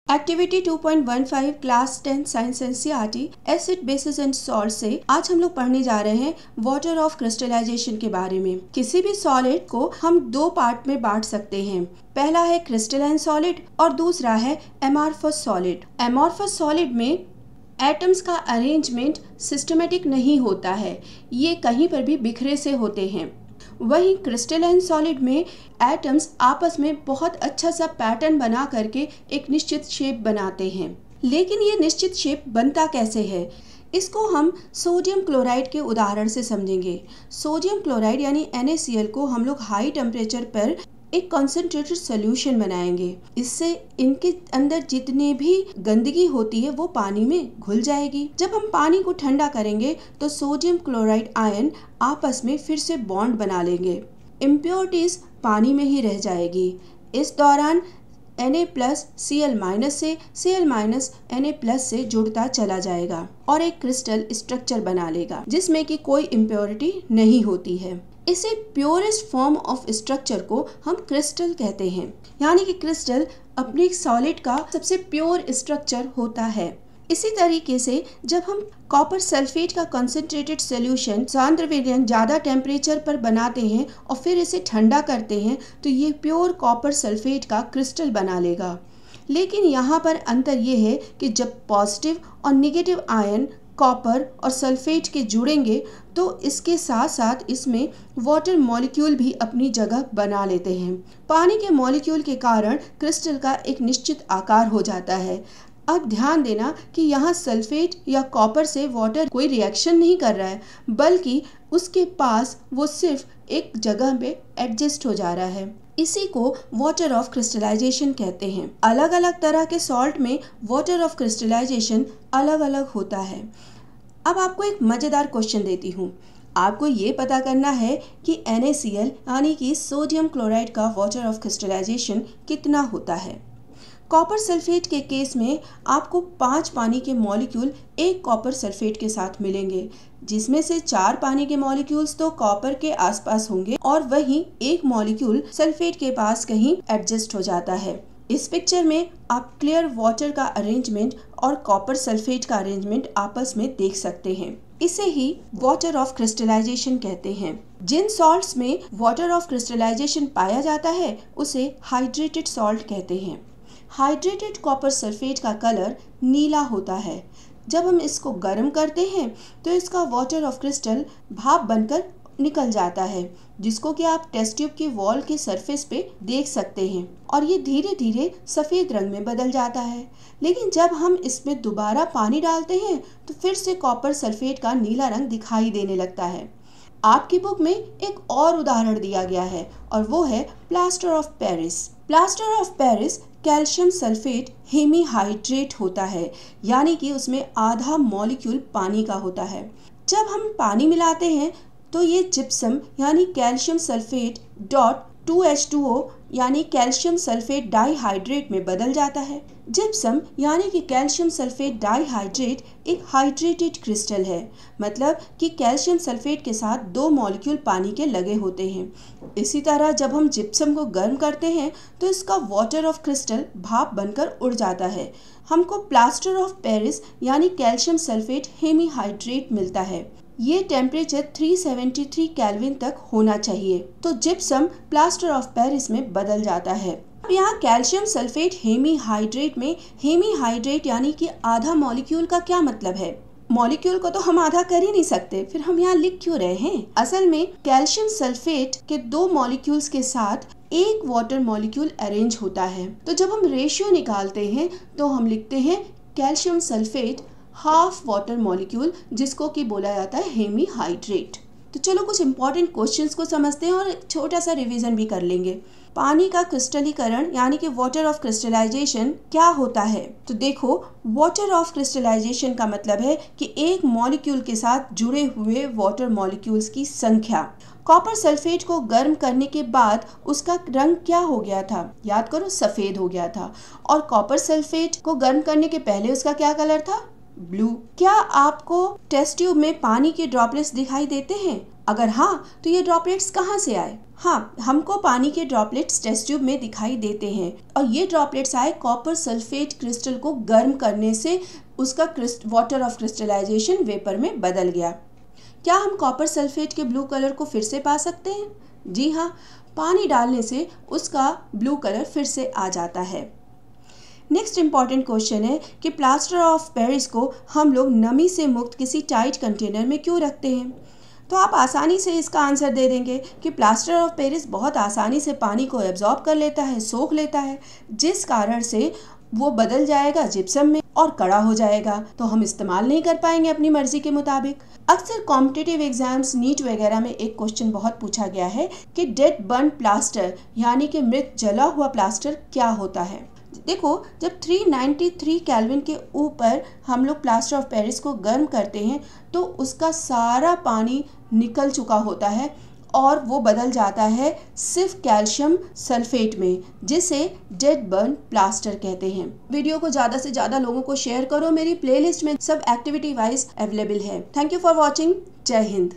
Activity 2.15 class 10 science NCERT acid basis and salt से आज हम लोग पढ़ने जा रहे हैं वाटर ऑफ क्रिस्टलाइजेशन के बारे में। किसी भी सॉलिड को हम दो पार्ट में बांट सकते हैं। पहला है क्रिस्टलाइन सॉलिड और दूसरा है एमॉर्फस सॉलिड। एमॉर्फस सॉलिड में एटम्स का अरेंजमेंट सिस्टमेटिक नहीं होता है, ये कहीं पर भी बिखरे से होते हैं। वहीं क्रिस्टलाइन सॉलिड में एटम्स आपस में बहुत अच्छा सा पैटर्न बना करके एक निश्चित शेप बनाते हैं। लेकिन ये निश्चित शेप बनता कैसे है, इसको हम सोडियम क्लोराइड के उदाहरण से समझेंगे। सोडियम क्लोराइड यानी NaCl को हम लोग हाई टेम्परेचर पर एक कॉन्सेंट्रेटेड सोल्यूशन बनाएंगे। इससे इनके अंदर जितने भी गंदगी होती है वो पानी में घुल जाएगी। जब हम पानी को ठंडा करेंगे तो सोडियम क्लोराइड आयन आपस में फिर से बॉन्ड बना लेंगे। इम्प्योरिटीज पानी में ही रह जाएगी। इस दौरान Na+ Cl- से Cl- Na+ से जुड़ता चला जाएगा और एक क्रिस्टल स्ट्रक्चर बना लेगा जिसमें कि कोई इम्प्योरिटी नहीं होती है। इसे प्योरेस्ट फॉर्म ऑफ स्ट्रक्चर को हम क्रिस्टल कहते हैं, यानी कि क्रिस्टल अपने सॉलिड का सबसे प्योर स्ट्रक्चर होता है। इसी तरीके से जब हम कॉपर सल्फेट का कंसंट्रेटेड सॉल्यूशन सांद्र विलयन ज़्यादा टेम्परेचर पर बनाते हैं और फिर इसे ठंडा करते हैं तो ये प्योर कॉपर सल्फेट का क्रिस्टल बना लेगा। लेकिन यहाँ पर अंतर ये है कि जब पॉजिटिव और नेगेटिव आयन कॉपर और सल्फेट के जुड़ेंगे तो इसके साथ साथ इसमें वाटर मॉलिक्यूल भी अपनी जगह बना लेते हैं। पानी के मॉलिक्यूल के कारण क्रिस्टल का एक निश्चित आकार हो जाता है। अब ध्यान देना कि यहाँ सल्फेट या कॉपर से वाटर कोई रिएक्शन नहीं कर रहा है, बल्कि उसके पास वो सिर्फ एक जगह पे एडजस्ट हो जा रहा है। इसी को वाटर ऑफ क्रिस्टलाइजेशन कहते हैं। अलग अलग तरह के सॉल्ट में वाटर ऑफ क्रिस्टलाइजेशन अलग अलग होता है। अब आपको एक मज़ेदार क्वेश्चन देती हूँ। आपको ये पता करना है कि NaCl यानी कि सोडियम क्लोराइड का वाटर ऑफ क्रिस्टलाइजेशन कितना होता है। कॉपर सल्फेट के केस में आपको 5 पानी के मॉलिक्यूल एक कॉपर सल्फेट के साथ मिलेंगे, जिसमें से 4 पानी के मॉलिक्यूल्स तो कॉपर के आसपास होंगे और वहीं एक मॉलिक्यूल सल्फेट के पास कहीं एडजस्ट हो जाता है। इस पिक्चर में आप क्लियर वाटर का अरेंजमेंट और कॉपर सल्फेट का अरेंजमेंट आपस में देख सकते हैं। इसे ही वाटर ऑफ क्रिस्टलाइजेशन कहते हैं। जिन सॉल्ट्स में वाटर ऑफ क्रिस्टलाइजेशन पाया जाता है उसे हाइड्रेटेड सॉल्ट कहते हैं। हाइड्रेटेड कॉपर सल्फेट का कलर नीला होता है। जब हम इसको गर्म करते हैं तो इसका वाटर ऑफ क्रिस्टल भाप बनकर निकल जाता है, जिसको कि आप टेस्ट ट्यूब की वॉल के सरफेस पे देख सकते हैं और ये धीरे धीरे सफ़ेद रंग में बदल जाता है। लेकिन जब हम इसमें दोबारा पानी डालते हैं तो फिर से कॉपर सल्फेट का नीला रंग दिखाई देने लगता है। आपकी बुक में एक और उदाहरण दिया गया है और वो है plaster of Paris. Plaster of Paris calcium sulphate hemihydrate होता है, यानी कि उसमें आधा मॉलिक्यूल पानी का होता है। जब हम पानी मिलाते हैं तो ये जिप्सम यानी कैल्शियम सल्फेट डॉट 2H2O यानी कैल्शियम सल्फेट डाइहाइड्रेट में बदल जाता है। जिप्सम यानी कि कैल्शियम सल्फेट डाइहाइड्रेट एक हाइड्रेटेड क्रिस्टल है, मतलब कि कैल्शियम सल्फेट के साथ 2 मॉलिक्यूल पानी के लगे होते हैं। इसी तरह जब हम जिप्सम को गर्म करते हैं तो इसका वाटर ऑफ क्रिस्टल भाप बनकर उड़ जाता है। हमको प्लास्टर ऑफ पेरिस यानी कैल्शियम सल्फेट हेमीहाइड्रेट मिलता है। ये टेम्परेचर 373 केल्विन तक होना चाहिए तो जिप्सम प्लास्टर ऑफ पेरिस में बदल जाता है। अब यहाँ कैल्शियम सल्फेट हेमीहाइड्रेट में हेमीहाइड्रेट यानी कि आधा मॉलिक्यूल का क्या मतलब है? मॉलिक्यूल को तो हम आधा कर ही नहीं सकते, फिर हम यहाँ लिख क्यों रहे हैं? असल में कैल्शियम सल्फेट के 2 मॉलिक्यूल्स के साथ एक वाटर मॉलिक्यूल अरेंज होता है। तो जब हम रेशियो निकालते हैं तो हम लिखते हैं calcium sulphate half water molecule, जिसको कि बोला जाता है हेमीहाइड्रेट। तो चलो कुछ इंपॉर्टेंट क्वेश्चंस को समझते हैं और एक छोटा सा रिवीजन भी कर लेंगे। पानी का क्रिस्टलीकरण यानी कि वाटर ऑफ क्रिस्टलाइजेशन क्या होता है? तो देखो, वाटर ऑफ क्रिस्टलाइजेशन का मतलब है कि एक मॉलिक्यूल के साथ जुड़े हुए वाटर मॉलिक्यूल्स की संख्या। कॉपर सल्फेट को गर्म करने के बाद उसका रंग क्या हो गया था? याद करो, सफेद हो गया था। और कॉपर सल्फेट को गर्म करने के पहले उसका क्या कलर था? ब्लू। क्या आपको टेस्ट ट्यूब में पानी के ड्रॉपलेट्स दिखाई देते हैं? अगर हाँ तो ये ड्रॉपलेट्स कहाँ से आए? हाँ, हमको पानी के ड्रॉपलेट्स टेस्ट ट्यूब में दिखाई देते हैं और ये ड्रॉपलेट्स आए कॉपर सल्फेट क्रिस्टल को गर्म करने से। उसका वाटर ऑफ क्रिस्टलाइजेशन वेपर में बदल गया। क्या हम कॉपर सल्फेट के ब्लू कलर को फिर से पा सकते हैं? जी हाँ, पानी डालने से उसका ब्लू कलर फिर से आ जाता है। नेक्स्ट इम्पॉर्टेंट क्वेश्चन है कि प्लास्टर ऑफ पेरिस को हम लोग नमी से मुक्त किसी टाइट कंटेनर में क्यों रखते हैं? तो आप आसानी से इसका आंसर दे देंगे कि प्लास्टर ऑफ पेरिस बहुत आसानी से पानी को एब्जॉर्ब कर लेता है, सोख लेता है, जिस कारण से वो बदल जाएगा जिप्सम में और कड़ा हो जाएगा, तो हम इस्तेमाल नहीं कर पाएंगे अपनी मर्जी के मुताबिक। अक्सर कॉम्पिटिटिव एग्जाम्स नीट वगैरह में एक क्वेश्चन बहुत पूछा गया है कि डेड बर्न प्लास्टर यानी कि मृत जला हुआ प्लास्टर क्या होता है। देखो, जब 393 केल्विन के ऊपर हम लोग प्लास्टर ऑफ पेरिस को गर्म करते हैं तो उसका सारा पानी निकल चुका होता है और वो बदल जाता है सिर्फ कैल्शियम सल्फेट में, जिसे डेड बर्न प्लास्टर कहते हैं। वीडियो को ज़्यादा से ज़्यादा लोगों को शेयर करो। मेरी प्लेलिस्ट में सब एक्टिविटी वाइज अवेलेबल है। Thank you for watching. जय हिंद।